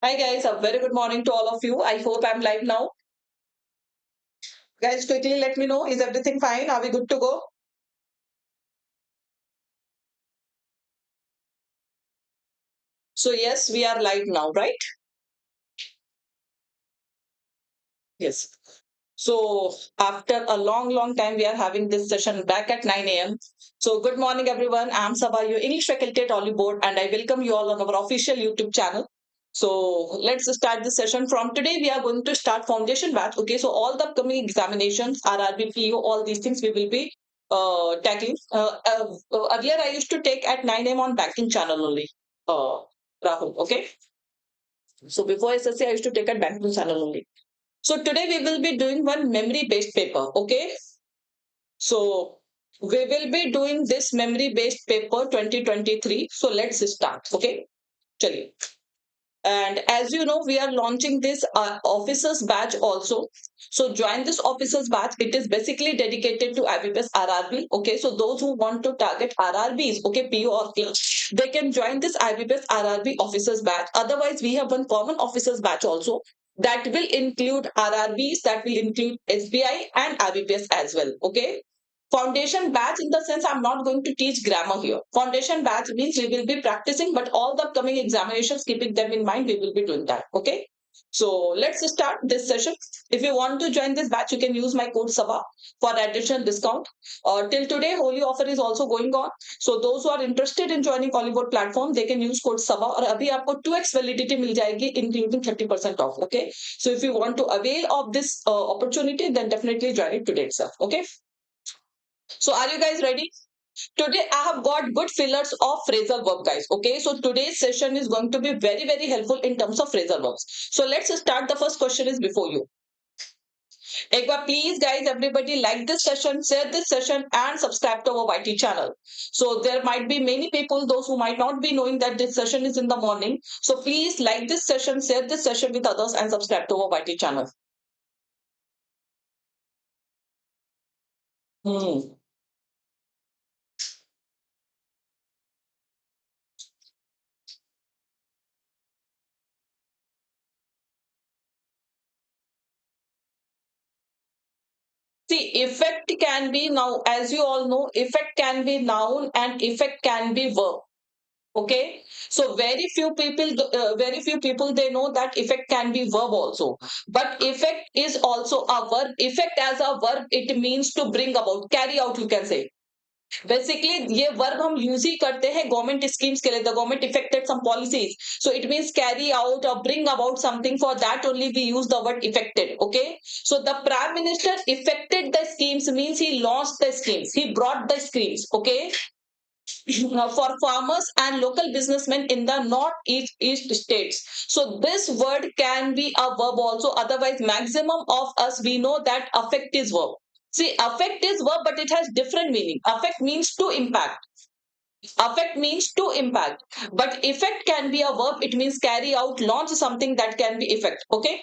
Hi guys, a very good morning to all of you. I hope I'm live now. Guys, quickly let me know, is everything fine? Are we good to go? So yes, we are live now, right? Yes. So after a long time, we are having this session back at 9 a.m. So good morning, everyone. I'm Saba, your English faculty at Oliveboard, and I welcome you all on our official YouTube channel. So let's start the session. From today, we are going to start foundation batch. Okay, so all the upcoming examinations, RRB, PO, all these things we will be tackling. Earlier, I used to take at 9 a.m. on banking channel only. Rahul, okay. So before SSC, I used to take at banking channel only. So today we will be doing one memory based paper. Okay. So we will be doing this memory based paper 2023. So let's start. Okay. Chaliye. And as you know, we are launching this officers batch also. So join this officers batch. It is basically dedicated to IBPS RRB. Okay, so those who want to target RRBs, okay, PO or clerk, they can join this IBPS RRB officers batch. Otherwise, we have one common officers batch also that will include RRBs, that will include SBI and IBPS as well. Okay. Foundation batch in the sense I'm not going to teach grammar here. Foundation batch means we will be practicing, but all the upcoming examinations, keeping them in mind, we will be doing that. Okay. So let's start this session. If you want to join this batch, you can use my code Saba for additional discount. Till today, Holy offer is also going on. So those who are interested in joining Oliveboard platform, they can use code Saba. और अभी आपको 2x validity मिल जाएगी, including 30% off. Okay. So if you want to avail of this opportunity, then definitely join it today itself. Okay. So are you guys ready? Today I have got good fillers of phrasal verb, guys. Okay, so today's session is going to be very helpful in terms of phrasal verbs. So let's start. The first question is before you. एक बार please guys, everybody like this session, share this session and subscribe to our YT channel. So there might be many people, those who might not be knowing that this session is in the morning. So please like this session, share this session with others and subscribe to our YT channel. Hmm. See, effect can be now, as you all know, effect can be noun and effect can be verb. Okay, so very few people they know that effect can be verb also. But effect is also a verb. Effect as a verb, it means to bring about, carry out, you can say. Basically ये verb हम use ही करते हैं government schemes के लिए the government effected some policies so it means carry out और bring about something for that only we use the word effected okay so the prime minister effected the schemes means he launched the schemes he brought the schemes okay for farmers and local businessmen in the northeast states. So this word can be a verb also. Otherwise, maximum of us we know that affect is verb. See, affect is verb, but it has different meaning. Affect means to impact. Affect means to impact. But effect can be a verb. It means carry out, launch something that can be effect. Okay.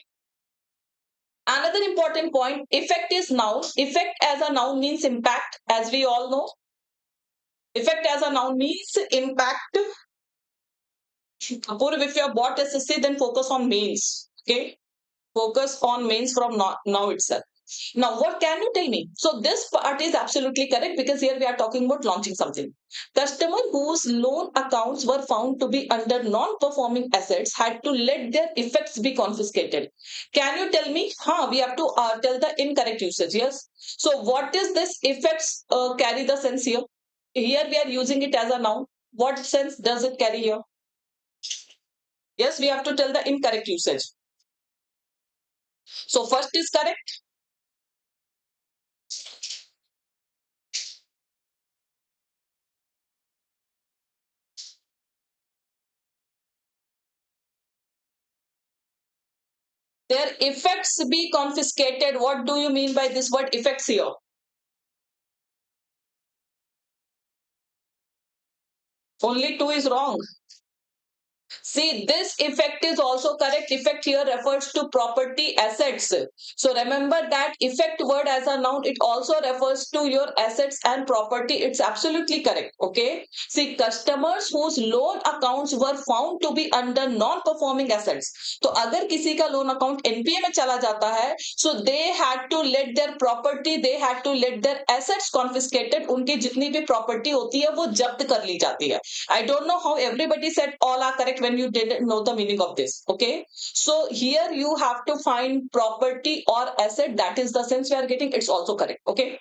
Another important point, effect is noun. Effect as a noun means impact, as we all know. Effect as a noun means impact. Apurv, if you have bought SSC, then focus on mains. Okay. Focus on mains from now itself. Now, what can you tell me? So this part is absolutely correct because here we are talking about launching something. Customer whose loan accounts were found to be under non-performing assets had to let their effects be confiscated. Can you tell me? We have to tell the incorrect usage. Yes. So what is this effects carry the sense here? Here we are using it as a noun. What sense does it carry here? Yes, we have to tell the incorrect usage. So first is correct. Their effects be confiscated. What do you mean by this word effects here? Only two is wrong. See, this effect is also correct. Effect here refers to property assets. So remember that effect word as a noun, it also refers to your assets and property. It's absolutely correct. Okay. See, customers whose loan accounts were found to be under non-performing assets. तो अगर किसी का loan account NPA में चला जाता है, so they had to let their property, they had to let their assets confiscated. उनकी जितनी भी property होती है वो जब्त कर ली जाती है. I don't know how everybody said all are correct when you didn't know the meaning of this. Okay. So here you have to find property or asset. That is the sense we are getting. It's also correct. Okay.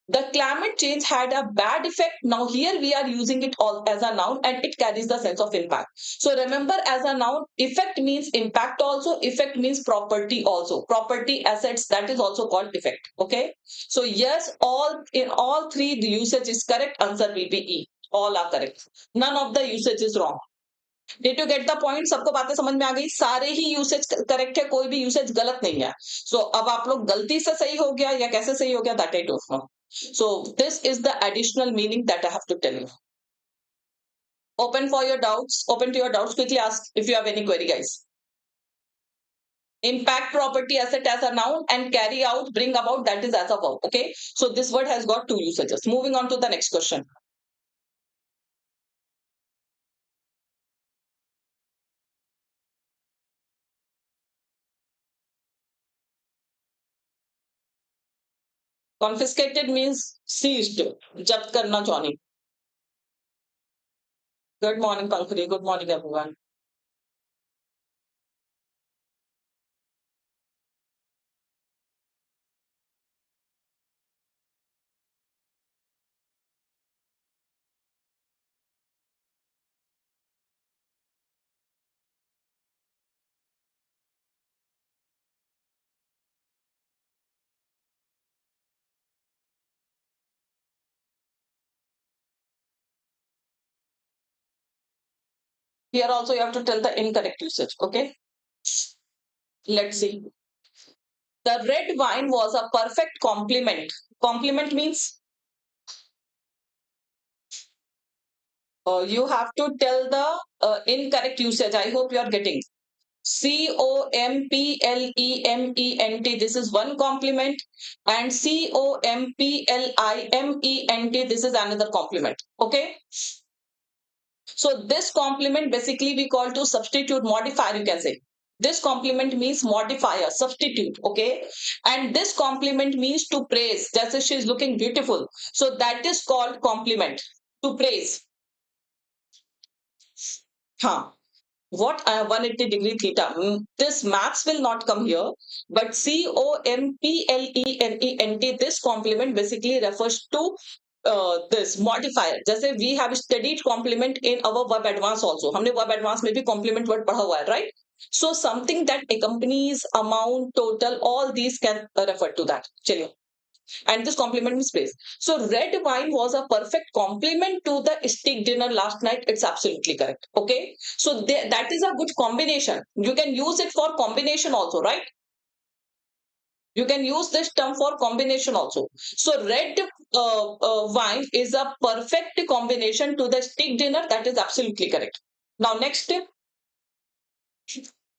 The climate change had a bad effect. Now here we are using it all as a noun and it carries the sense of impact. So remember, as a noun, effect means impact also. Effect means property also. Property, assets, that is also called effect. Okay. So yes, in all three the usage is correct. Answer will be E. All are correct. None of the usage is wrong. Did you get the point? सबको बातें समझ में आ गई? सारे ही usage correct है, कोई भी usage गलत नहीं है. So अब आप लोग गलती से सही हो गया या कैसे सही हो गया, that I don't know. So this is the additional meaning that I have to tell you. Open for your doubts. Open to your doubts. Quickly ask if you have any query, guys. Impact, property, asset as a noun, and carry out, bring about, that is as a verb. Okay. So this word has got two usages. Moving on to the next question. Confiscated means seized. जब्त करना, Johnny. Good morning, Pankuri. Good morning, everyone. Here also you have to tell the incorrect usage. Okay. Let's see. The red wine was a perfect compliment. Compliment means you have to tell the incorrect usage. I hope you are getting. Complement. This is one compliment. And Complement. This is another compliment. Okay. So this complement basically we call to substitute, modifier, you can say. This complement means modifier, substitute, okay? And this complement means to praise. Just as she is looking beautiful. So that is called compliment, to praise. Huh. What 180-degree theta? This maths will not come here, but Complement, this complement basically refers to this modifier. जैसे we have studied complement in our verb advanced also. हमने verb advanced में भी complement word पढ़ा हुआ है, right? So something that accompanies, amount, total, all these can refer to that. चलिए. And this compliment means praise. So red wine was a perfect complement to the steak dinner last night. It's absolutely correct. Okay. So that is a good combination. You can use it for combination also, right? You can use this term for combination also. So red wine is a perfect combination to the steak dinner. That is absolutely correct. Now next,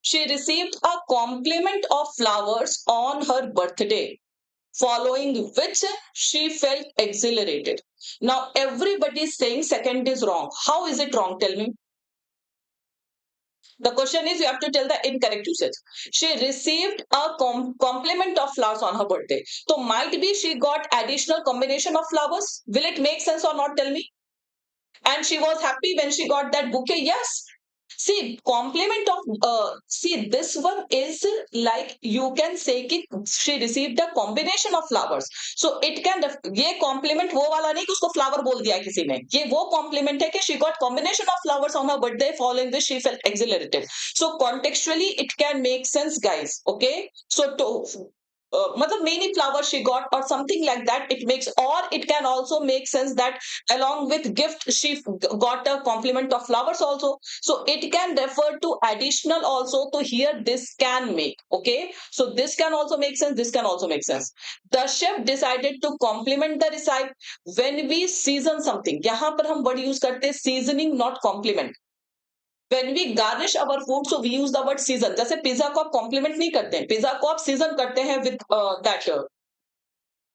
she received a compliment of flowers on her birthday, following which she felt exhilarated. Now everybody is saying second is wrong. How is it wrong? Tell me. The question is you have to tell the incorrect usage. She received a compliment of flowers on her birthday. So might be she got additional combination of flowers. Will it make sense or not? Tell me. And she was happy when she got that bouquet. Yes. See, compliment of see, this one is like you can say कि she received a combination of flowers. So it can ये compliment वो वाला नहीं कि उसको flower बोल दिया किसी ने. ये वो compliment है कि she got combination of flowers on her birthday, following this she felt exhilarated. So contextually it can make sense, guys. Okay. So to मतलब many flowers she got or something like that, it makes, or it can also make sense that along with gift she got a compliment of flowers also. So it can refer to additional also. So here this can make, okay, so this can also make sense, this can also make sense. The chef decided to compliment the recipe. When we season something, यहाँ पर हम word use करते हैं seasoning, not compliment. When we garnish our food, so we use the word season. जैसे pizza को आप complement नहीं करते हैं, पिज्जा को आप सीजन करते हैं with that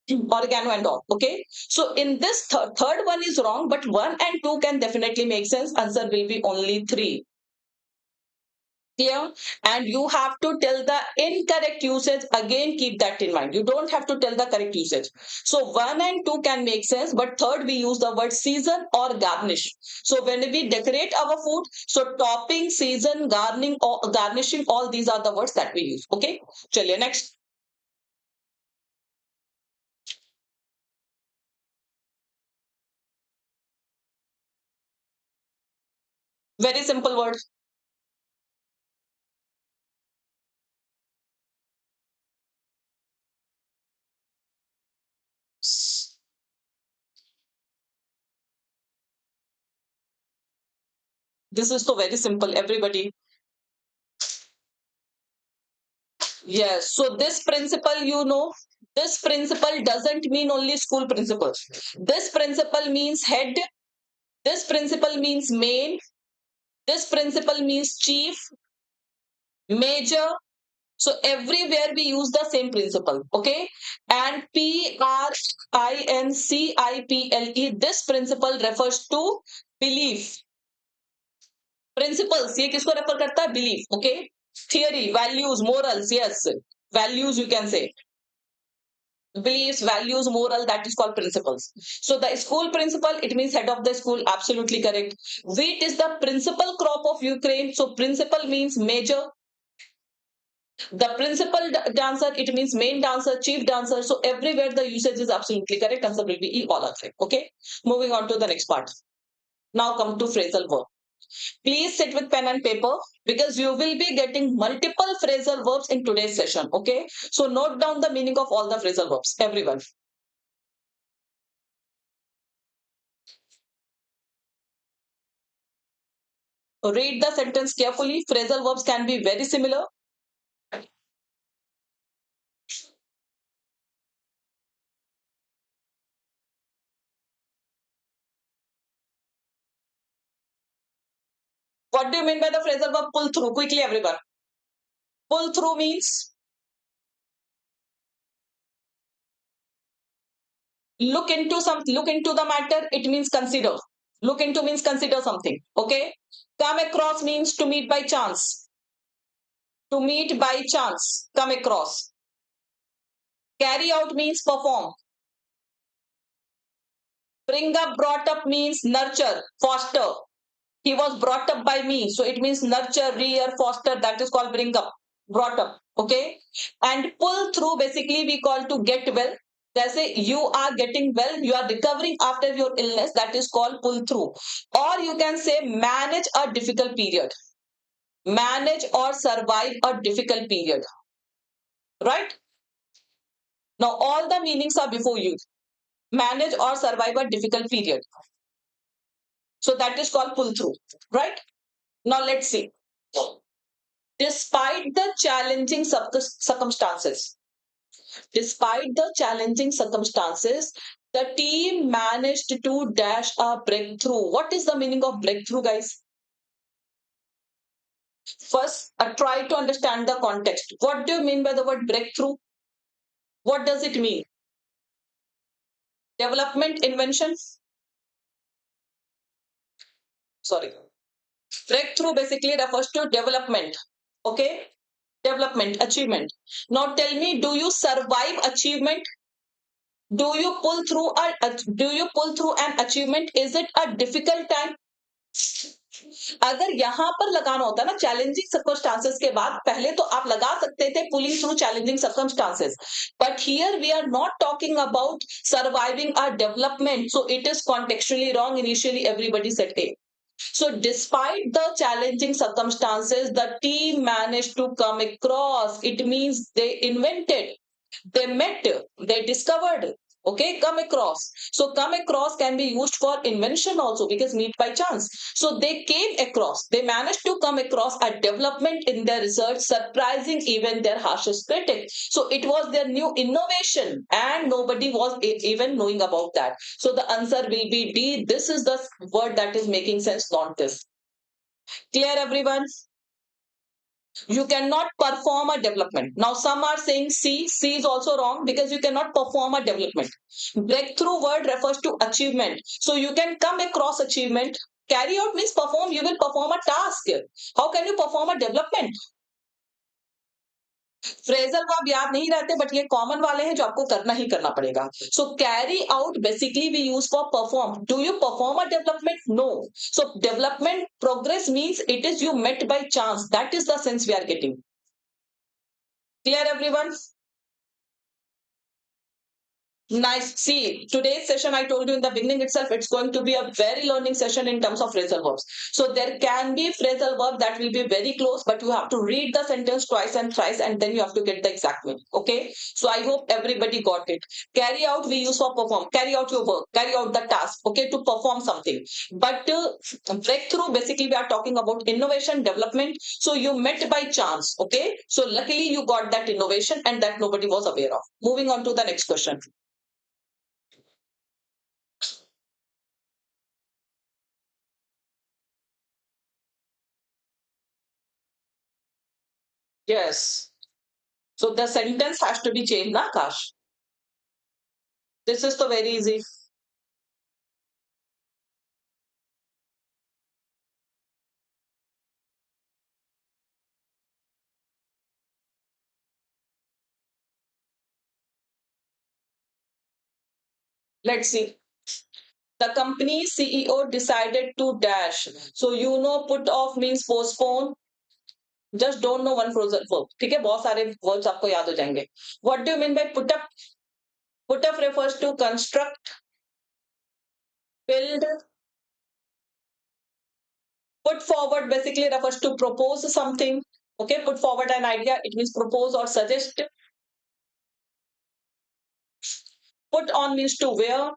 oregano and all. Okay, so in this third one is wrong, but 1 and 2 can definitely make sense. Answer will be only 3. Clear? And you have to tell the incorrect usage. Again, keep that in mind. You don't have to tell the correct usage. So 1 and 2 can make sense, but third we use the word season or garnish. So when we decorate our food, so topping, season, garnishing, all these are the words that we use. Okay, chaliye next. Very simple word. This is so very simple, everybody. Yes. So this principle, this principle doesn't mean only school principal. This principle means head. This principle means main. This principle means chief, major. So everywhere we use the same principle. Okay. And principle, this principle refers to belief. Principles, ये किसको refer करता है? Belief. Okay. Theory, values, morals. Yes. Values you can say. Beliefs, values, moral, that is called principles. So the school principal, it means head of the school. Absolutely correct. Wheat is the principal crop of Ukraine. So principal means major. The principal dancer, it means main dancer, chief dancer. So everywhere the usage is absolutely correct. Answer will be E, all are correct. Okay. Moving on to the next part. Now come to phrasal verb. Please sit with pen and paper because you will be getting multiple phrasal verbs in today's session. Okay. So note down the meaning of all the phrasal verbs. Everyone. Read the sentence carefully. Phrasal verbs can be very similar. What do you mean by the phrasal verb pull through? Quickly, everyone. Pull through means look into the matter. It means consider. Look into means consider something. Okay. Come across means to meet by chance. To meet by chance. Come across. Carry out means perform. Bring up, brought up means nurture, foster. He was brought up by me. So it means nurture, rear, foster. That is called bring up, brought up. Okay. And pull through, basically we call to get well. Say you are getting well, you are recovering after your illness. That is called pull through. Or you can say manage a difficult period. Manage or survive a difficult period. Right? Now all the meanings are before you. Manage or survive a difficult period. So that is called pull through. Right? Now let's see. Despite the challenging circumstances, the team managed to dash a breakthrough. What is the meaning of breakthrough, guys? First, try to understand the context. What do you mean by the word breakthrough? What does it mean? Development, invention? Sorry. Breakthrough basically refers to development. Okay? Development, achievement. Now tell me, do you survive achievement? Do you pull through an achievement? Is it a difficult time? अगर यहां पर लगाना होता ना challenging circumstances के बाद, पहले तो आप लगा सकते थे pulling through challenging circumstances, but here we are not talking about surviving a development, so it is contextually wrong. Initially everybody said A. So despite the challenging circumstances, the team managed to come across. It means they invented, they met, they discovered. Okay, come across. So come across can be used for invention also, because meet by chance. So they came across, they managed to come across a development in their research, surprising even their harshest critic. So it was their new innovation and nobody was even knowing about that. So the answer will be D. This is the word that is making sense, not this. Clear, everyone? You cannot perform a development. Now, some are saying C. C is also wrong because you cannot perform a development. Breakthrough word refers to achievement. So you can come across achievement. Carry out means perform. You will perform a task. How can you perform a development? Phrasal verb याद नहीं रहते but ये common वाले हैं जो आपको करना ही करना पड़ेगा. So carry out basically we use for perform. Do you perform a development? No. So development progress means it is you met by chance. That is the sense we are getting. Clear, everyone? Nice. See, today's session, I told you in the beginning itself, it's going to be a very learning session in terms of phrasal verbs. So there can be phrasal verb that will be very close, but you have to read the sentence twice and thrice, and then you have to get the exact meaning. Okay. So I hope everybody got it. Carry out we use for perform. Carry out your work. Carry out the task. Okay, to perform something. But breakthrough, basically, we are talking about innovation, development. So you met by chance. Okay. So luckily you got that innovation and that nobody was aware of. Moving on to the next question. Yes. So the sentence has to be changed, na, Kash? This is the very easy. Let's see. The company CEO decided to dash. So you know put off means postpone. Just don't know one frozen verb. ठीक है, बहुत सारे words आपको याद हो जाएंगे. What do you mean by put up? Put up refers to construct, build. Put forward basically refers to propose something. Okay, put forward an idea. It means propose or suggest. Put on means to wear.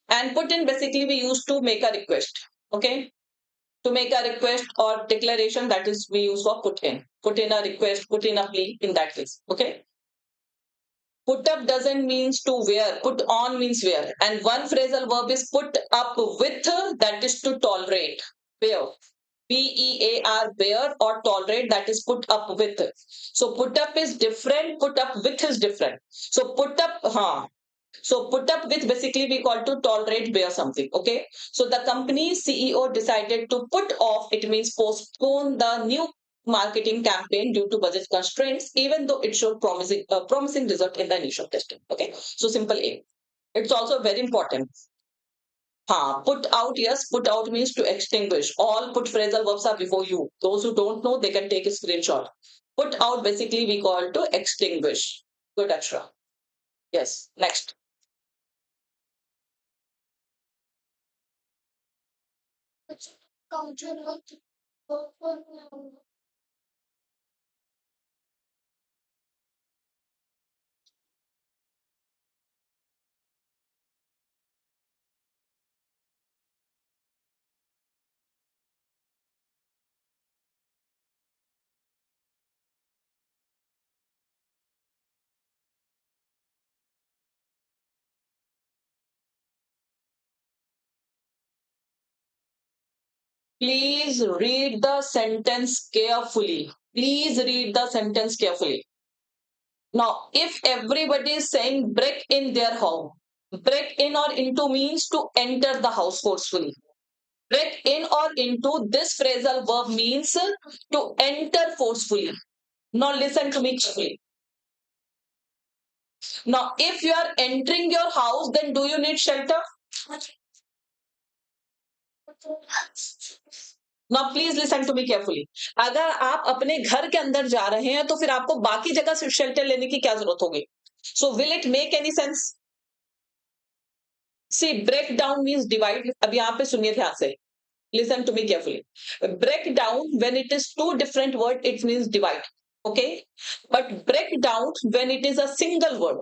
And put in basically we used to make a request. Okay, to make a request or declaration, that is we use for put in. Put in a request, put in a plea in that case. Okay. Put up doesn't means to wear. Put on means wear. And one phrasal verb is put up with, that is to tolerate. Bear. Bear, bear, or tolerate, that is put up with. So put up is different, put up with is different. So put up, So put up with basically we call to tolerate, bear something. Okay. So the company CEO decided to put off, it means postpone the new marketing campaign due to budget constraints, even though it showed promising result in the initial testing. Okay. So simple A. It's also very important. Put out, yes, put out means to extinguish. All put phrasal verbs are before you. Those who don't know, they can take a screenshot. Put out basically we call to extinguish. Good, Akshra. Yes. Next. Please read the sentence carefully. Please read the sentence carefully. Now, if everybody is saying break in their home, break in or into means to enter the house forcefully. Break in or into, this phrasal verb means to enter forcefully. Now listen to me carefully. Now, if you are entering your house, then do you need shelter? Now please listen to me carefully. अगर आप अपने घर के अंदर जा रहे हैं तो फिर आपको बाकी जगह से शेल्टर लेने की क्या जरूरत होगी? So will it make any sense? See, break down means divide. अब यहाँ पे सुनिए ध्यान से. Listen to me carefully. Break down, when it is two different word, it means divide. Okay, but break down when it is a single word.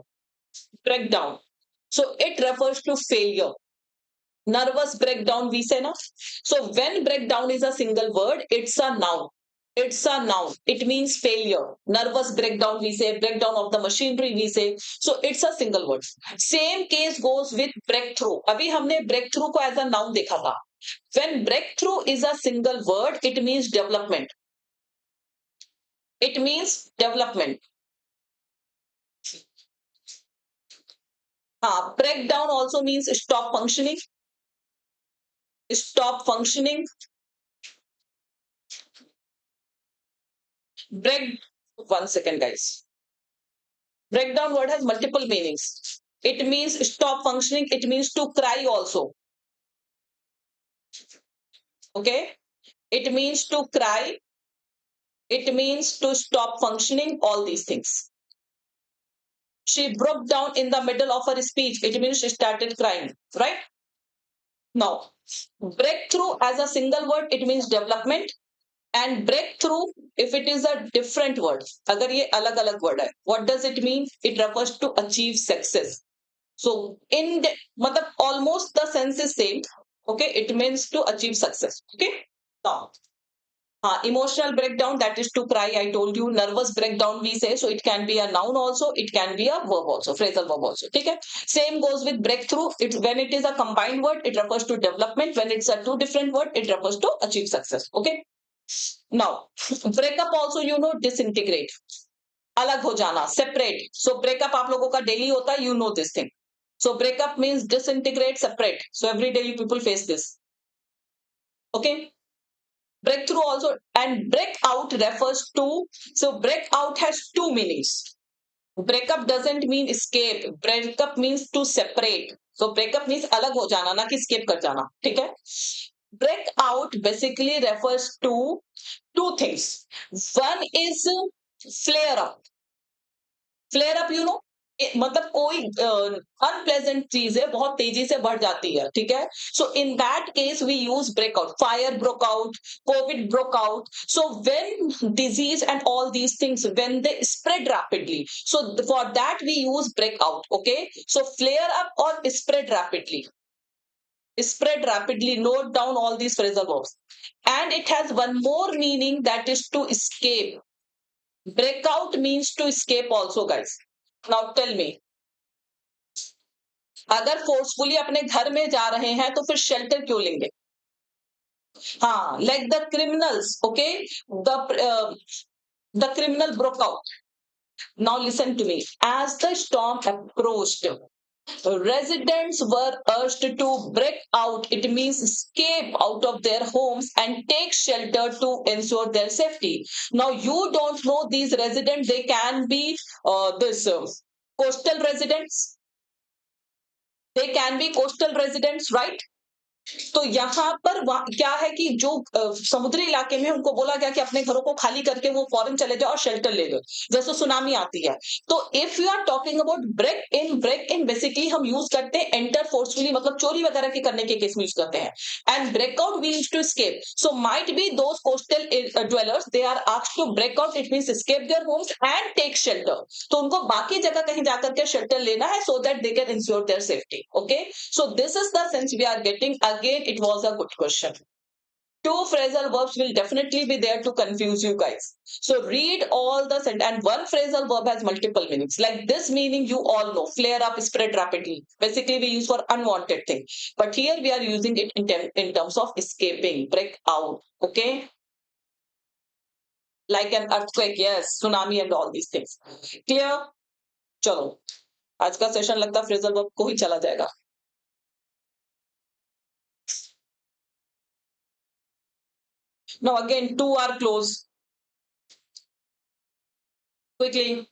Break down. So it refers to failure. Nervous breakdown we say na. So when breakdown is a single word, it's a noun. It's a noun. It means failure. Nervous breakdown we say, breakdown of the machinery we say. So it's a single word. Same case goes with breakthrough. अभी हमने breakthrough को as a noun देखा था. When breakthrough is a single word, it means development. It means development. Breakdown also means stop functioning. Stop functioning. Break. 1 second, guys. Breakdown word has multiple meanings. It means stop functioning. It means to cry also. Okay. It means to cry. It means to stop functioning. All these things. She broke down in the middle of her speech. It means she started crying. Right? Now, breakthrough as a single word, it means development. And breakthrough, if it is a different word, अगर ये अलग अलग word है, what does it mean? It refers to achieve success. So मतलब almost the sense is same. Okay, it means to achieve success. Okay, now emotional breakdown, that is to cry. I told you. Nervous breakdown we say, so it can be a noun also, it can be a verb also, phrasal verb also. Okay, same goes with breakthrough. When it is a combined word, it refers to development. When it's a two different word, it refers to achieve success. Okay. Now, breakup also, disintegrate, अलग हो जाना, separate. So breakup आप लोगों का daily होता है, you know this thing. So breakup means disintegrate, separate. So every day you people face this. Okay. Breakthrough also, and breakout refers to, so breakout has two meanings. Breakup doesn't mean escape. Breakup means to separate. So breakup means अलग हो जाना, ना कि escape कर जाना. ठीक है? Breakout basically refers to two things. One is flare up. Flare up, मतलब कोई अनप्लेजेंट चीज है, बहुत तेजी से बढ़ जाती है. ठीक है? So in that case we use breakout. Fire broke out, Covid broke out. So when disease and all these things, when they spread rapidly, so for that we use breakout. Okay, so flare up और spread rapidly. Spread rapidly. Note down all these phrasal verbs. And it has one more meaning, that is to escape. Breakout means to escape also, guys. Now tell me, अगर forcefully अपने घर में जा रहे हैं तो फिर शेल्टर क्यों लेंगे? हाँ, like the criminals. Okay, the criminal broke out. Now listen to me. As the storm approached, residents were urged to break out. It means escape out of their homes and take shelter to ensure their safety. Now you don't know these residents. They can be coastal residents. They can be coastal residents, right? तो यहाँ पर क्या है कि जो समुद्री इलाके में उनको बोला गया कि अपने घरों को खाली करके वो फॉरेन चले जाओ और शेल्टर ले लो, जैसे सुनामी आती है. तो if you are talking about break in basically हम यूज करते हैं एंटर फोर्सफुली, मतलब चोरी वगैरह के करने के केस में यूज करते हैं. And breakout means to escape. So might be those coastal dwellers, they are asked to break out. It means escape their homes and take shelter. तो उनको बाकी जगह कहीं जाकर के शेल्टर लेना है, so that they can ensure their safety. Okay, so this is the sense we are getting. Again, it was a good question. Two phrasal verbs will definitely be there to confuse you guys. So read all the sentence, and one phrasal verb has multiple meanings. Like this meaning you all know, flare up, spread rapidly. Basically we use for unwanted thing. But here we are using it in terms of escaping, break out. Okay? Like an earthquake, yes, tsunami and all these things. Clear? चलो, आज का session लगता है phrasal verb को ही चला जाएगा. Now again, two are close. Quickly.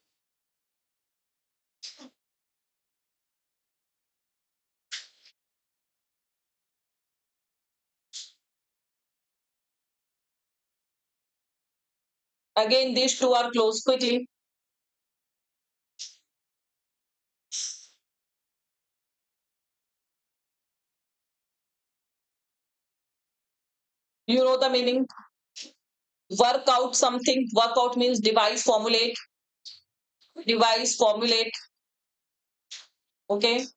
Again, these two are close. Quickly. You know the meaning? Work out something. Work out means devise, formulate. Devise, formulate. Okay.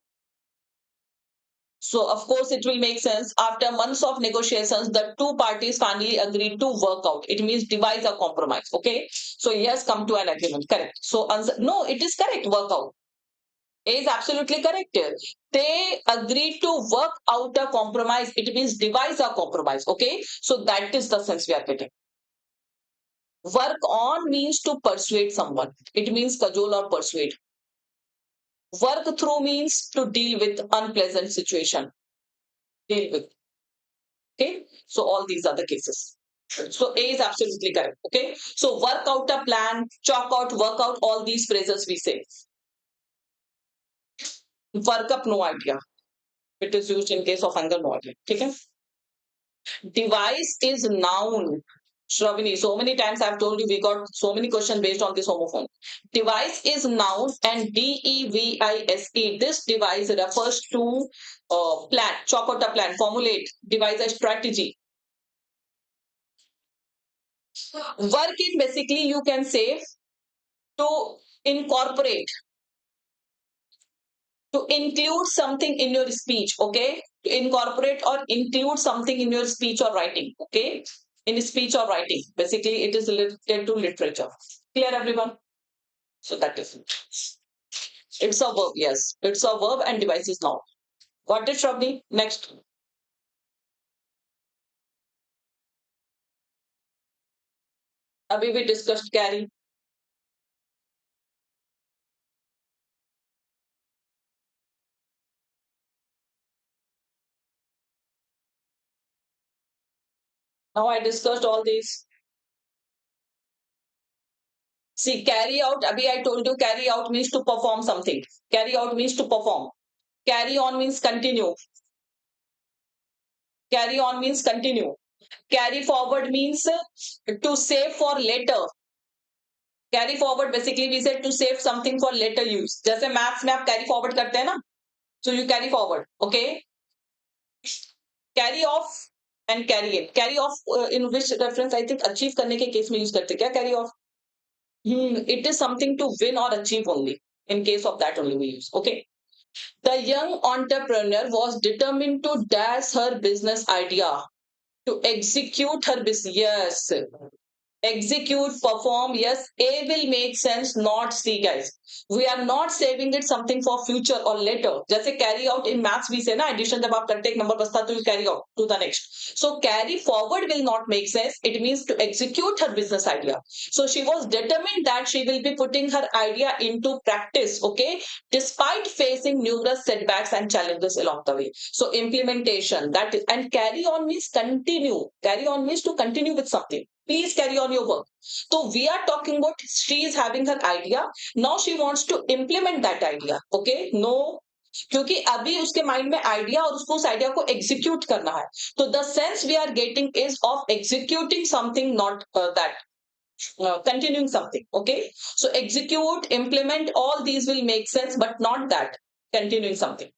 So, of course, it will make sense. After months of negotiations, the two parties finally agreed to work out. It means devise a compromise. Okay. So, he has come to an agreement. Correct. So, answer, no, it is correct. Work out. A is absolutely correct here. They agreed to work out a compromise. It means devise a compromise. Okay. So that is the sense we are getting. Work on means to persuade someone. It means cajole or persuade. Work through means to deal with unpleasant situation. Deal with. Okay. So all these are the cases. So A is absolutely correct. Okay. So work out a plan, chalk out, work out, all these phrases we say. Work up, no idea. It is used in case of anger, no idea. Okay. Device is noun. Shravani, so many times I've told you we got so many questions based on this homophone. Device is noun and DEVICE. This device refers to plan, chalk out a plan, formulate, devise a strategy. Work in basically you can say to incorporate, to include something in your speech, okay? To incorporate or include something in your speech or writing, okay? In speech or writing. Basically, it is related to literature. Clear, everyone? So that is it. It's a verb, yes. It's a verb and device is noun. Got it, Shravani? Next. Abhi we discussed carry. Now I discussed all these. See, carry out, Abhi I told you carry out means to perform something. Carry out means to perform. Carry on means continue. Carry on means continue. Carry forward means to save for later. Carry forward basically we said to save something for later use. जैसे maths में आप carry forward करते हैं ना, so you carry forward, okay? Carry off and carry in. Carry off in which reference I think achieve करने के case में use करते हैं क्या carry off? It is something to win or achieve only. In case of that only we use, okay? The young entrepreneur was determined to dash her business idea, to execute her business. Yes, execute, perform. Yes, A will make sense, not C, guys. We are not saving it something for future or later. जैसे carry out in maths we say ना, addition जब आप करते एक number बचता तो you carry out to the next. So carry forward will not make sense. It means to execute her business idea. So she was determined that she will be putting her idea into practice, okay, despite facing numerous setbacks and challenges along the way. So implementation, that is, and carry on means continue. Carry on means to continue with something. Please carry on your work. So we are talking about she is having her idea. Now she wants to implement that idea. Okay? No. क्योंकि अभी उसके mind में idea और उसको उस idea को execute करना है तो the sense we are getting is of executing something not that continuing something. Okay, so execute, implement, all these will make sense, but not that continuing something.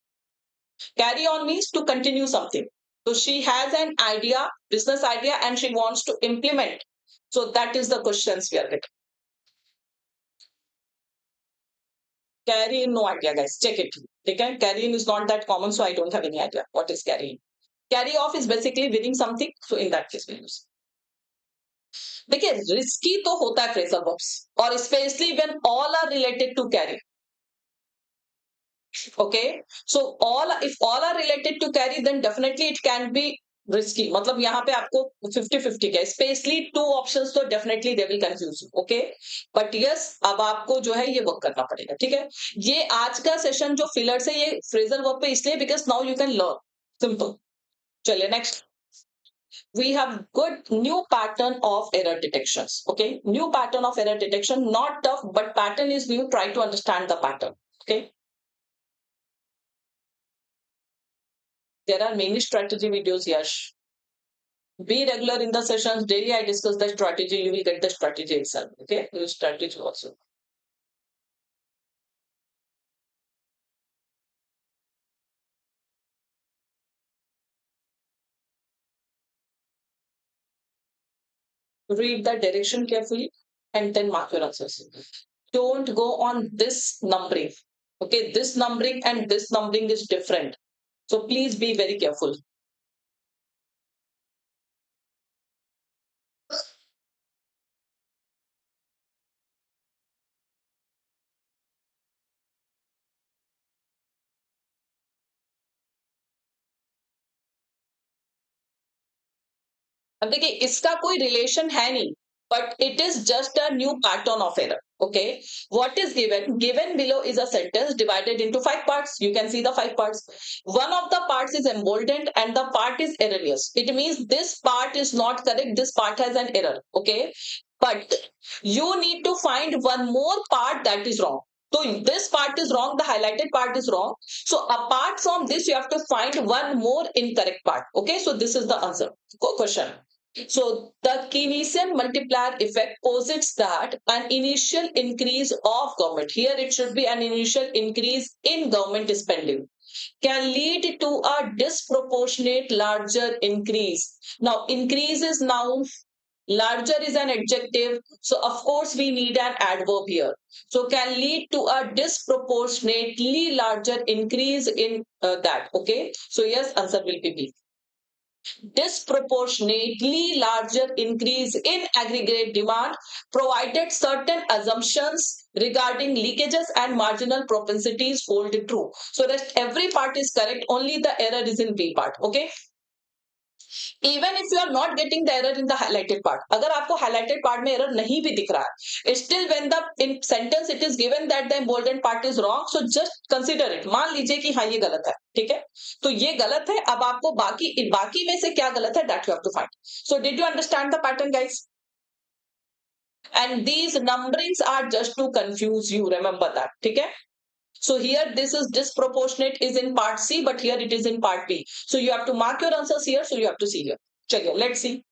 Carry on means to continue something. So she has an idea, business idea, and she wants to implement. So that is the questions we are getting. Carry in, no idea, guys. Check it. Okay, carry in is not that common, so I don't have any idea what is carry in. Carry off is basically winning something. So in that case, we use. देखिए risky तो होता है phrasal verbs और especially when all are related to carry. Okay, so all if all are related to carry then definitely it can be risky. मतलब यहाँ पे आपको 50-50 का स्पेशली टू ऑप्शंस तो definitely they will confuse you. Okay, but yes अब आपको जो है ये वर्क करना पड़ेगा. ठीक है, ये आज का सेशन जो फिलर्स है ये फ्रेजल वर्क पे इसलिए because now you can learn simple. चलिए next. We have good new pattern of error detections. Okay, new pattern of error detection, not tough but pattern is new. Try to understand the pattern. Okay, there are many strategy videos. Yash, be regular in the sessions daily. I discuss the strategy, you will get the strategy itself. Okay, use strategy also. Read the direction carefully and then mark your answers. Don't go on this numbering. Okay, this numbering and this numbering is different, so please be very careful. अब देखिए इसका कोई relation है नहीं, but it is just a new pattern of error. Okay, what is given? Given below is a sentence divided into 5 parts. You can see the 5 parts. One of the parts is emboldened and the part is erroneous. It means this part is not correct. This part has an error. Okay, but you need to find one more part that is wrong. So this part is wrong. The highlighted part is wrong. So apart from this, you have to find one more incorrect part. Okay, so this is the answer. Question. So the Keynesian multiplier effect posits that an initial increase of government, here it should be an initial increase in government spending, can lead to a disproportionate larger increase. Now increase is noun, larger is an adjective, so of course we need an adverb here. So can lead to a disproportionately larger increase in that. Okay, so yes, answer will be B. Disproportionately larger increase in aggregate demand provided certain assumptions regarding leakages and marginal propensities hold true. So that every part is correct, only the error is in B part. Okay, even if you are not getting the error in the highlighted part, अगर आपको highlighted part में error नहीं भी दिख रहा है, still when the in sentence it is given that the emboldened part is wrong, so just consider it. मान लीजिए कि हाँ ये गलत है, ठीक है, तो ये गलत है, अब आपको बाकी में से क्या गलत है that you have to find. So did you understand the pattern, guys? And these numberings are just to confuse you, remember that. ठीक है, so here this is disproportionate is in part C, but here it is in part B. So you have to mark your answers here. So you have to see here. चलिए, let's see.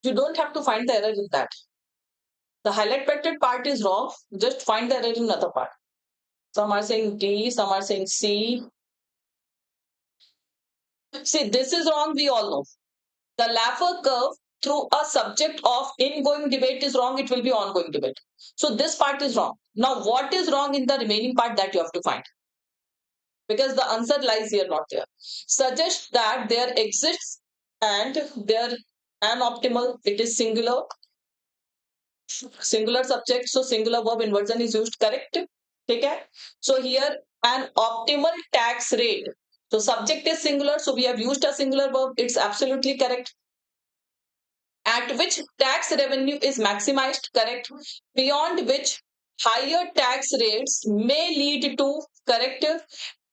You don't have to find the error in that. The highlighted part is wrong. Just find the error in another part. Some are saying D, some are saying C. See, this is wrong. We all know. The Laffer curve through a subject of ingoing debate is wrong. It will be ongoing debate. So this part is wrong. Now, what is wrong in the remaining part that you have to find? Because the answer lies here, not there. Suggest that there exists and there an optimal. It is singular subject, so singular verb inversion is used, correct. Okay, so here an optimal tax rate, so subject is singular, so we have used a singular verb, it's absolutely correct. At which tax revenue is maximized, correct. Beyond which higher tax rates may lead to, correct.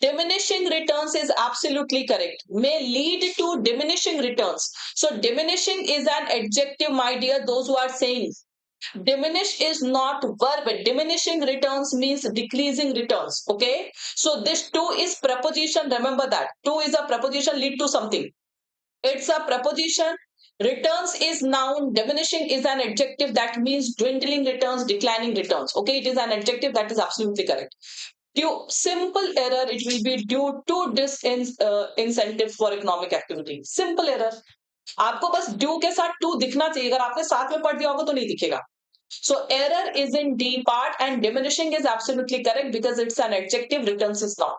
Diminishing returns is absolutely correct, may lead to diminishing returns. So diminishing is an adjective, my dear, those who are saying diminish is not verb. Diminishing returns means decreasing returns. Okay, so this to is preposition, remember that to is a preposition, lead to something, it's a preposition. Returns is noun, diminishing is an adjective, that means dwindling returns, declining returns. Okay, it is an adjective, that is absolutely correct. Due simple error, it will be due to disincentive for economic activity. Simple error. आपको बस due के साथ to दिखना चाहिए, अगर आपने साथ में पढ़ दिया होगा तो नहीं दिखेगा. So error is in D part and diminishing is absolutely correct because it's an adjective, returns is not.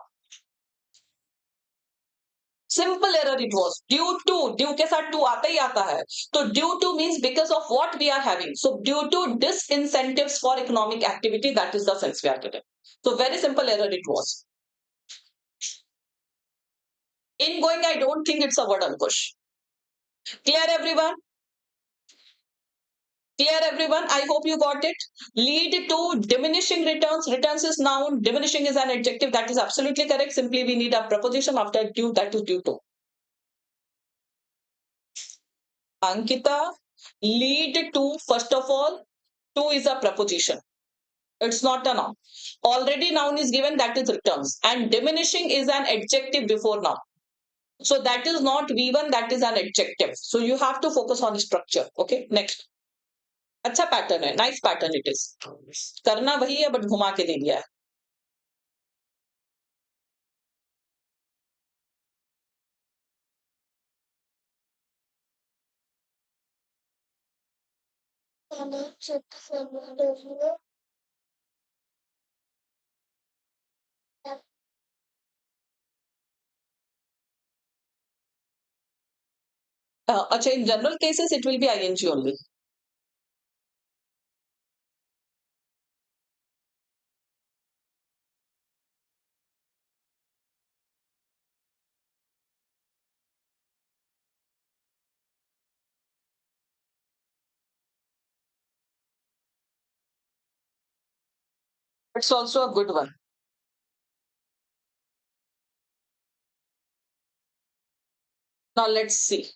Simple error it was. Due to, due के साथ to आता ही आता है. तो due to means because of what we are having. So due to disincentives for economic activity, that is the sense we are getting. So very simple error it was. Ingoing, I don't think it's a word, Ankush. Clear everyone? Clear everyone? I hope you got it. Lead to diminishing returns. Returns is noun. Diminishing is an adjective. That is absolutely correct. Simply we need a preposition after due, that is due to. Ankita, lead to, first of all, to is a preposition. It's not a noun. Already noun is given, that is returns. And diminishing is an adjective before noun. So that is not V1, that is an adjective. So you have to focus on structure. Okay, next. अच्छा pattern है, nice pattern it is. करना वही है but घुमा के दे दिया है. Acha, in general cases, it will be ing only. It's also a good one. Now let's see.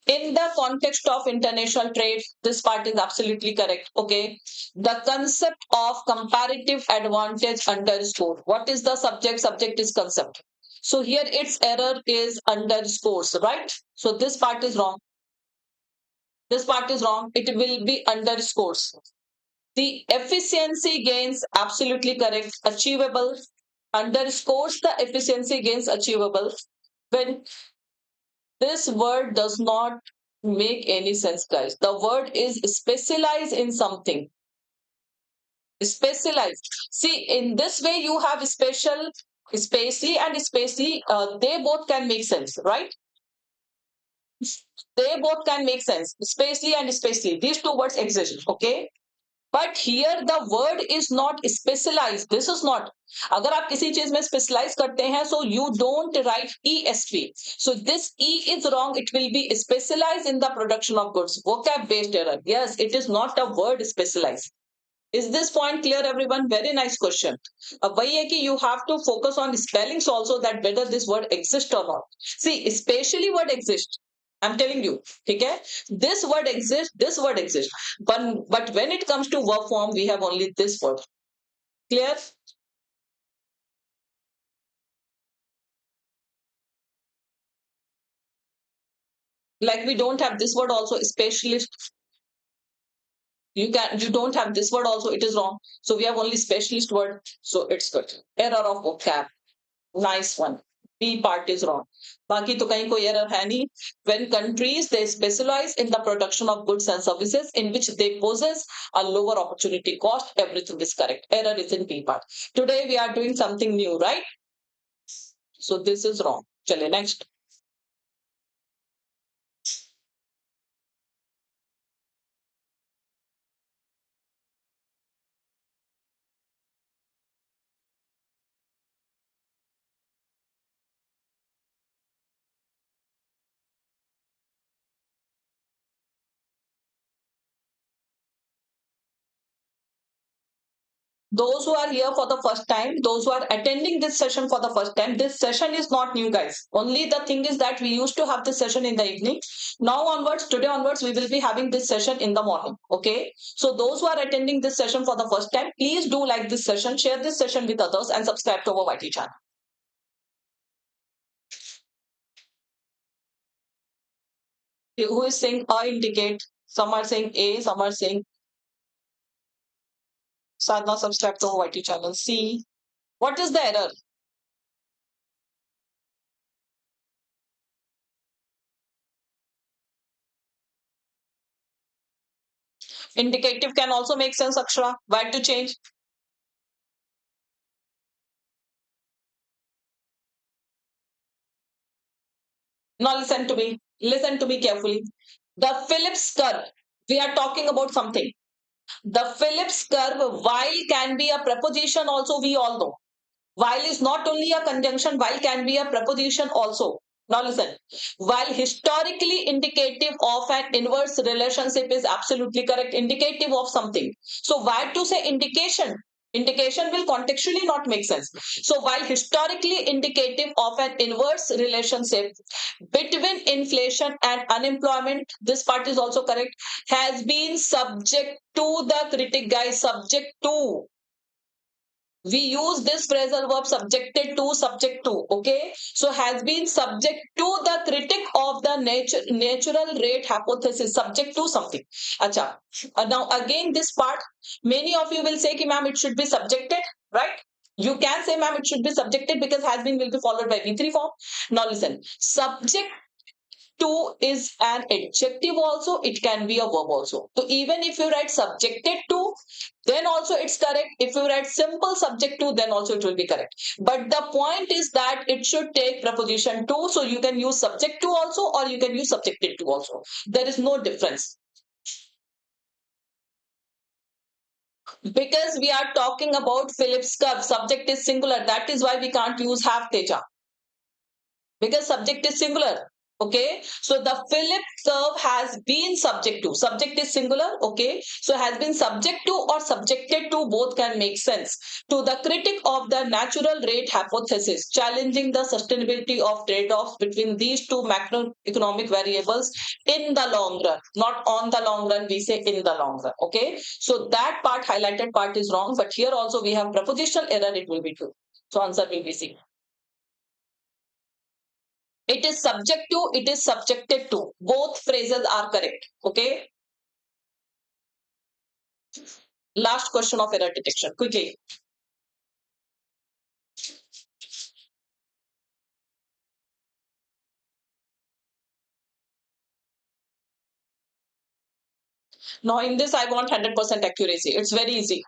In the context of international trade, this part is absolutely correct. Okay. The concept of comparative advantage underscore. What is the subject? Subject is concept. So here its error is underscores, right? So this part is wrong. This part is wrong. It will be underscores. The efficiency gains, absolutely correct. Achievable. Underscores the efficiency gains achievable. When this word does not make any sense, guys. The word is specialize in something. Specialize. See, in this way, you have special, spacely, and spacely. They both can make sense, right? They both can make sense. Spacely and spacely. These two words exist. Okay. But here the word is not specialized. This is not. अगर आप किसी चीज में specialize करते हैं, so you don't write ESV. So this E is wrong. It will be specialized in the production of goods. Vocab based error. Yes, it is not a word specialized. Is this point clear, everyone? Very nice question. अब वही है कि you have to focus on spellings also, that whether this word exists or not. See, especially word exists. I'm telling you, okay? This word exists, this word exists. But when it comes to verb form, we have only this word. Clear? Like we don't have this word also, specialist. You don't have this word also, it is wrong. So we have only specialist word, so it's good. Error of vocab. Nice one. B part is wrong. बाकी तो कहीं कोई error है नहीं. When countries they specialize in the production of goods and services in which they possess a lower opportunity cost, everything is correct. Error is in B part. Today we are doing something new, right? So this is wrong. चले next. Those who are here for the first time, those who are attending this session for the first time, this session is not new, guys. Only the thing is that we used to have this session in the evening. Now onwards, today onwards, we will be having this session in the morning. Okay. So those who are attending this session for the first time, please do like this session, share this session with others, and subscribe to our YT channel. Who is saying I indicate? Some are saying A, some are saying Sadhna, subscribe to our YT channel. C. What is the error? Indicative can also make sense, Akshara. Why to change? Now listen to me. Listen to me carefully. The Phillips curve. We are talking about something. The Phillips curve, while can be a preposition also, we all know. While is not only a conjunction, while can be a preposition also. Now listen. While historically indicative of an inverse relationship is absolutely correct, indicative of something. So why to say indication? Indication will contextually not make sense. So while historically indicative of an inverse relationship between inflation and unemployment, this part is also correct, has been subject to the critic, guys, subject to. We use this phrasal verb subjected to, subject to. Okay, so has been subject to the critic of the natural rate hypothesis, subject to something. Acha. Now again this part, many of you will say ki ma'am it should be subjected, right? You can say ma'am it should be subjected because has been will be followed by V3 form. Now listen, subject to is an adjective also, it can be a verb also. So even if you write subjected to, then also it's correct. If you write simple subject to, then also it will be correct. But the point is that it should take preposition to, so you can use subject to also, or you can use subjected to also. There is no difference. Because we are talking about Phillips curve, subject is singular. That is why we can't use have teja, because subject is singular. Okay, so the Phillips curve has been subject to. Subject is singular. Okay, so has been subject to or subjected to, both can make sense. To the critic of the natural rate hypothesis, challenging the sustainability of trade-offs between these two macroeconomic variables in the long run, not on the long run. We say in the long run. Okay, so that part, highlighted part, is wrong. But here also we have prepositional error. It will be true. So answer will be C. It is subject to, it is subjected to. Both phrases are correct. Okay. Last question of error detection. Quickly. Now in this, I want 100% accuracy. It's very easy.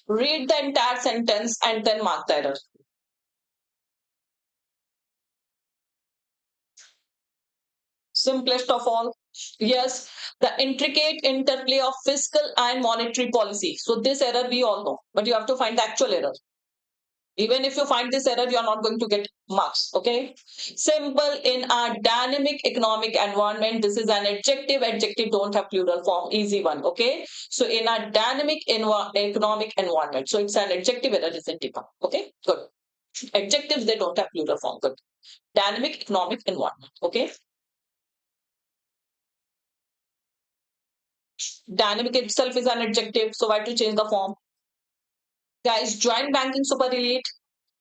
Read the entire sentence and then mark the error. Simplest of all. Yes, the intricate interplay of fiscal and monetary policy. So this error we all know, but you have to find the actual error. Even if you find this error, you are not going to get marks. Okay. Simple in a dynamic economic environment. This is an adjective. Adjective don't have plural form. Easy one. Okay. So in a dynamic economic environment. So it's an adjective error, isn't it? Okay. Good. Adjectives, they don't have plural form. Good. Dynamic economic environment. Okay. Dynamic itself is an adjective. So why to change the form? Guys, join banking super elite.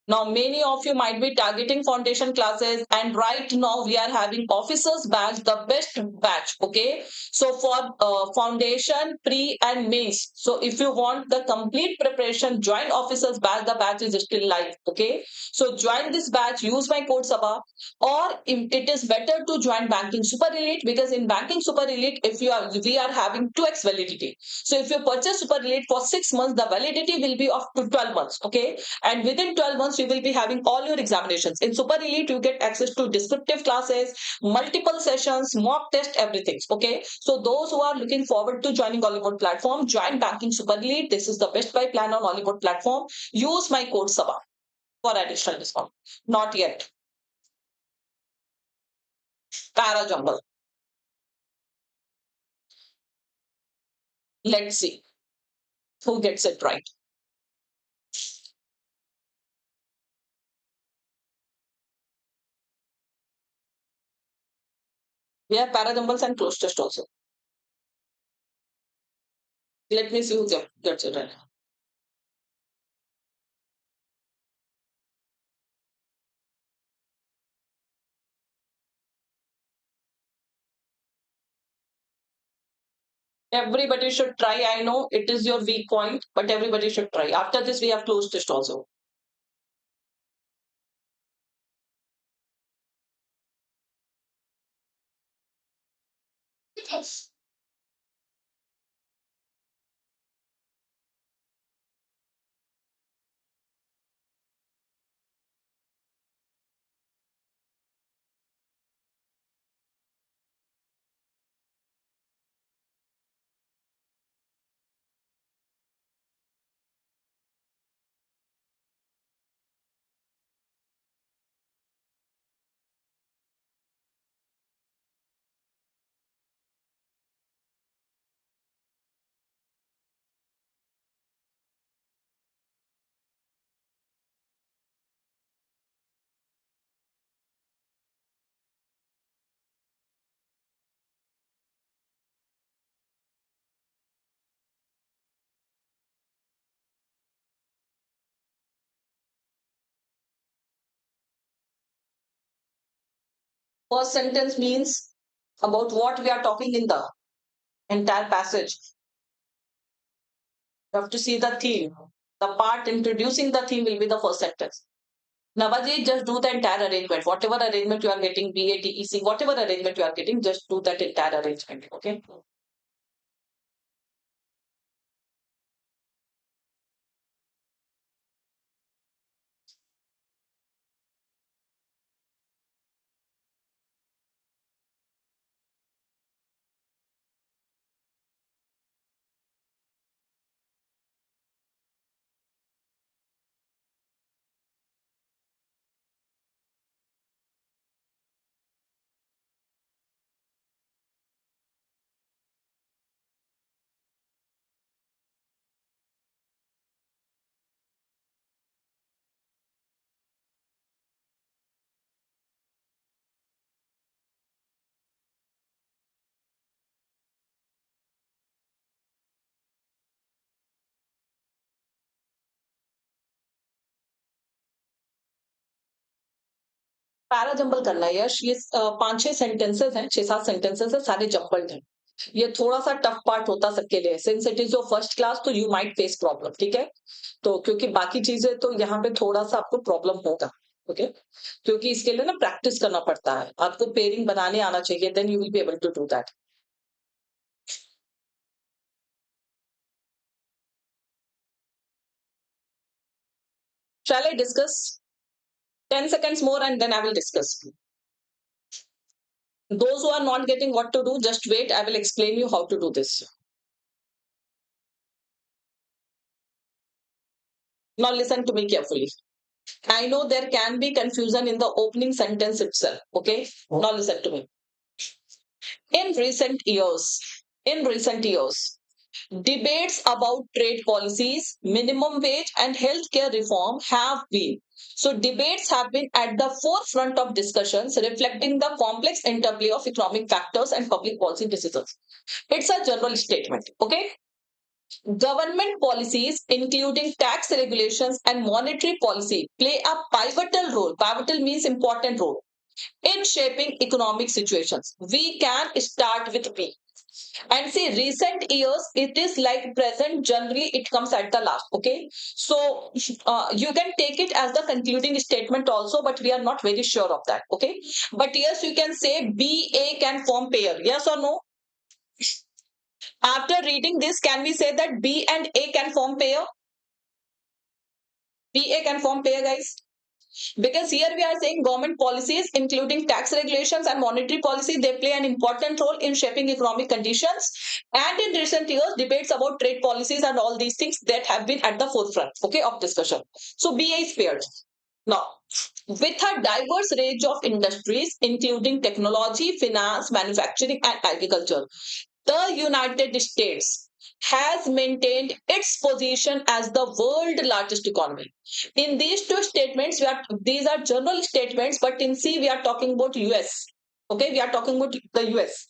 Now, many of you might be targeting foundation classes, and right now we are having officers batch, the best batch. Okay, so for foundation, pre, and mains. So, if you want the complete preparation, join officers batch. The batch is still live. Okay, so join this batch. Use my code Saba, or if it is better to join banking super elite, because in banking super elite, if you are we are having 2x validity. So, if you purchase super elite for 6 months, the validity will be up to 12 months. Okay, and within 12 months you will be having all your examinations. In super elite you get access to descriptive classes, multiple sessions, mock test, everything. Okay, so those who are looking forward to joining Oliveboard platform, join banking super elite. This is the best buy plan on Oliveboard platform. Use my code Saba for additional discount. Not yet. Para jumble. Let's see who gets it right. We have para jumbles and close test also. Let me see who gets it right. Everybody should try. I know it is your weak point, but everybody should try. After this, we have closed test also. First sentence means about what we are talking in the entire passage. You have to see the theme. The part introducing the theme will be the first sentence. Navajit, just do the entire arrangement. Whatever arrangement you are getting, BATEC, whatever arrangement you are getting, just do that entire arrangement. Okay. Para jumble करना है यश ये 5-6 sentences हैं 6-7 sentences है सारे jumbled हैं ये थोड़ा सा टफ पार्ट होता सबके लिए since it is your first class तो यू माइट फेस प्रॉब्लम ठीक है तो क्योंकि बाकी चीजें तो यहाँ पे थोड़ा सा आपको प्रॉब्लम होगा ओके क्योंकि इसके लिए ना प्रैक्टिस करना पड़ता है आपको पेयरिंग बनाने आना चाहिए then you will be able to do that shall I discuss 10 seconds more and then I will discuss those who are not getting what to do just wait I will explain you how to do this now listen to me carefully I know there can be confusion in the opening sentence itself. Okay. Now listen to me. In recent years, in recent years, debates about trade policies, minimum wage, and healthcare reform have been. So debates have been at the forefront of discussions reflecting the complex interplay of economic factors and public policy decisions. It's a general statement. Okay. Government policies, including tax regulations and monetary policy, play a pivotal role. Pivotal means important role in shaping economic situations. We can start with B. And see, recent years, it is like present, generally, it comes at the last. Okay. So, you can take it as the concluding statement also, but we are not very sure of that. Okay. But yes, you can say B, A can form pair. Yes or no? After reading this, can we say that B and A can form pair? B, A can form pair, guys. Because here we are saying government policies, including tax regulations and monetary policy, they play an important role in shaping economic conditions. And in recent years, debates about trade policies and all these things that have been at the forefront, okay, of discussion. So BA is paired. Now, with a diverse range of industries, including technology, finance, manufacturing, and agriculture, the United States has maintained its position as the world largest economy. In these two statements, these are general statements, but in C, we are talking about US. Okay, we are talking about the US.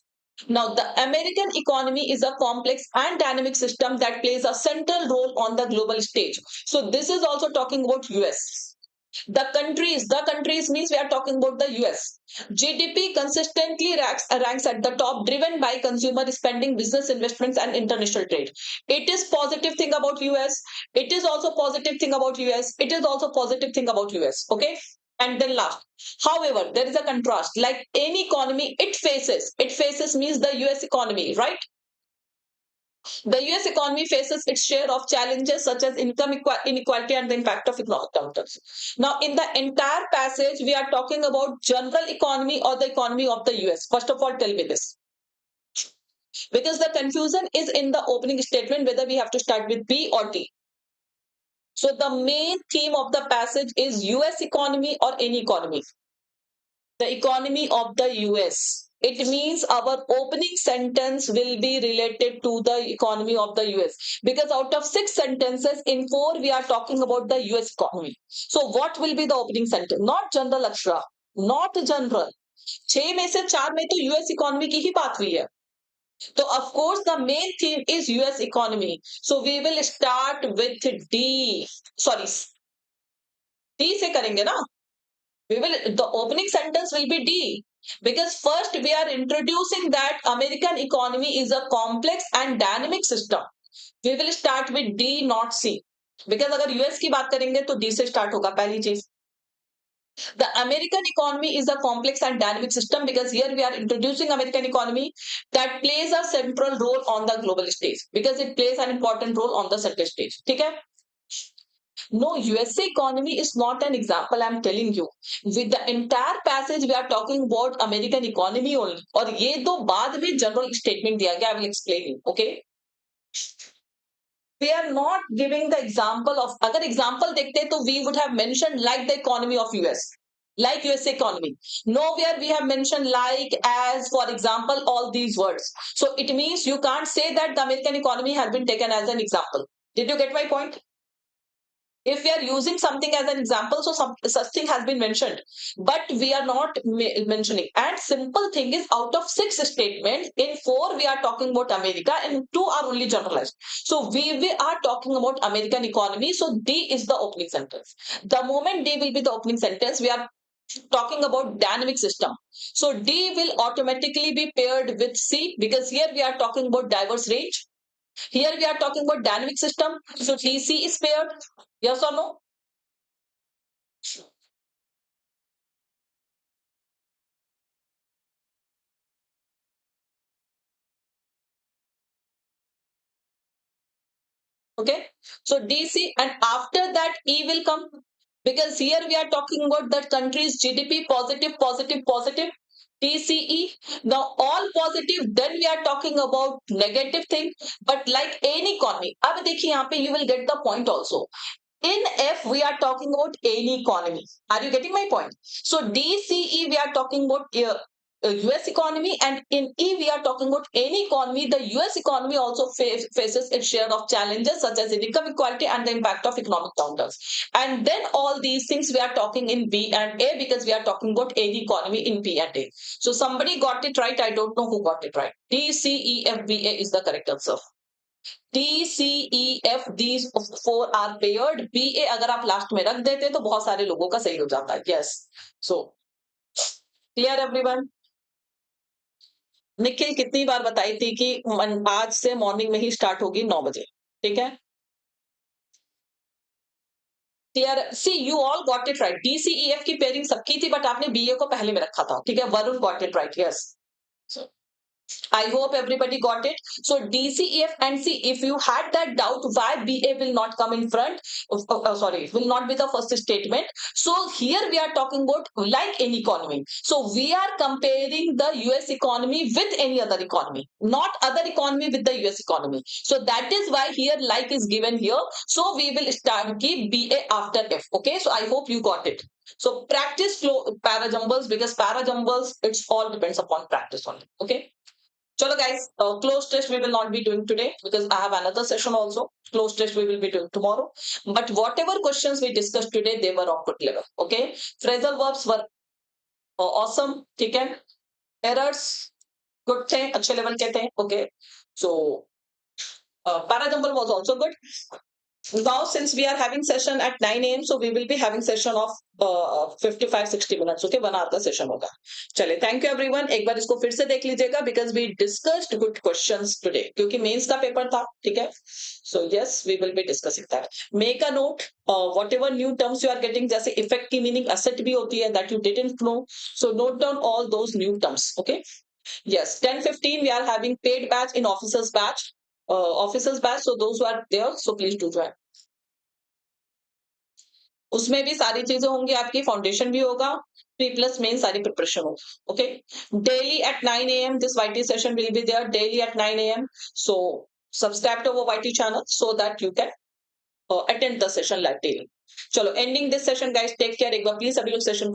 Now, the American economy is a complex and dynamic system that plays a central role on the global stage. So, this is also talking about US. The countries means we are talking about the US. GDP consistently ranks at the top, driven by consumer spending, business investments, and international trade. It is positive thing about US. It is also positive thing about US. It is also positive thing about US. Okay. And then last, however, there is a contrast. Like any economy, it faces means the US economy, right? The US economy faces its share of challenges such as income inequality and the impact of economic downturns. Now, in the entire passage, we are talking about general economy or the economy of the US. First of all, tell me this. Because the confusion is in the opening statement whether we have to start with B or D. So the main theme of the passage is US economy or any economy. The economy of the US. It means our opening sentence will be related to the economy of the US because out of 6 sentences in 4 we are talking about the US economy. So what will be the opening sentence? Not general Akshara, not general. 6 में से 4 में तो US economy की ही बात हुई है. So of course the main theme is US economy. So we will start with D. Sorry, D से करेंगे ना? The opening sentence will be D because first we are introducing that American economy is a complex and dynamic system. We will start with D, not C. Because अगर US की बात करेंगे तो D से start होगा पहली चीज. The American economy is a complex and dynamic system because here we are introducing American economy that plays a central role on the global stage because it plays an important role on the center stage. ठीक है? No, USA economy is not an example. I'm telling you. With the entire passage, we are talking about American economy only. और ये दो बाद में general statement दिया गया. I will explain you. Okay? We are not giving the example of. अगर example देखते तो we would have mentioned like the economy of US. Like US economy. Nowhere we have mentioned like, as, for example, all these words. So it means you can't say that the American economy has been taken as an example. Did you get my point? If we are using something as an example, so such thing has been mentioned, but we are not mentioning. And simple thing is, out of 6 statements, in 4 we are talking about America and 2 are only generalized. So we are talking about American economy. So D is the opening sentence. The moment D will be the opening sentence, we are talking about dynamic system. So D will automatically be paired with C because here we are talking about diverse range. Here we are talking about dynamic system. So DC is paired. Yes or no? Okay. So DC and after that E will come because here we are talking about that country's GDP positive, positive, positive. TCE. Now all positive, then we are talking about negative thing. But like any economy, अब देखिए यहाँ पे you will get the point also. In F, we are talking about any economy. Are you getting my point? So DCE, we are talking about US economy, and in E, we are talking about any economy. The US economy also faces its share of challenges such as income equality and the impact of economic downturns. And then all these things we are talking in B and A because we are talking about any economy in B and A. So somebody got it right. I don't know who got it right. D, C, E, F, B, A is the correct answer. D, C, E, F, these 4 are paired. B, A अगर आप last में रख देते तो बहुत सारे लोगों का सही हो जाता है. Yes. So clear everyone? Nikhil कितनी बार बताई थी कि आज से मॉर्निंग में ही स्टार्ट होगी 9 बजे. ठीक है? Clear. See you all got it right. D C E F की पेयरिंग सबकी थी बट आपने बीए को पहले में रखा था. ठीक है? Varun got it right. Yes. I hope everybody got it. So DCEF and C, if you had that doubt why BA will not come in front, sorry, will not be the first statement. So here we are talking about like any economy. So we are comparing the US economy with any other economy, not other economy with the US economy. So that is why here like is given here. So we will start keep BA after F. Okay, so I hope you got it. So practice para jumbles because para jumbles, it's all depends upon practice only. Okay. Chalo guys, close test we will not be doing today because I have another session also. Close test we will be doing tomorrow. But whatever questions we discussed today, they were of good level. Okay. Phrasal verbs were awesome. ठीक है. Errors good थे, अच्छे level के थे. Okay. So parajumble was also good. Now since we are having session at 9 a.m. so we will be having session of 55-60 minutes. Okay, 1 hour का session होगा. चले, thank you everyone. एक बार इसको फिर से देख लीजिएगा because we discussed good questions today. क्योंकि mains का paper था, ठीक है? So yes, we will be discussing that. Make a note. Whatever new terms you are getting, जैसे effect की meaning asset भी होती है that you didn't know. So note down all those new terms. Okay. Yes, 10:15 we are having paid batch in officers batch. Officers batch. So those who are there, so please do join. उसमें भी सारी चीजें होंगी आपकी. Foundation भी होगा, pre plus main सारी preparation होगी. Okay. Daily at 9 a.m. this YT session will be there daily at 9 a.m. So subscribe to our YT channel so that you can attend the session live daily. चलो, ending this session guys. Take care. एक बार please सभी लोग session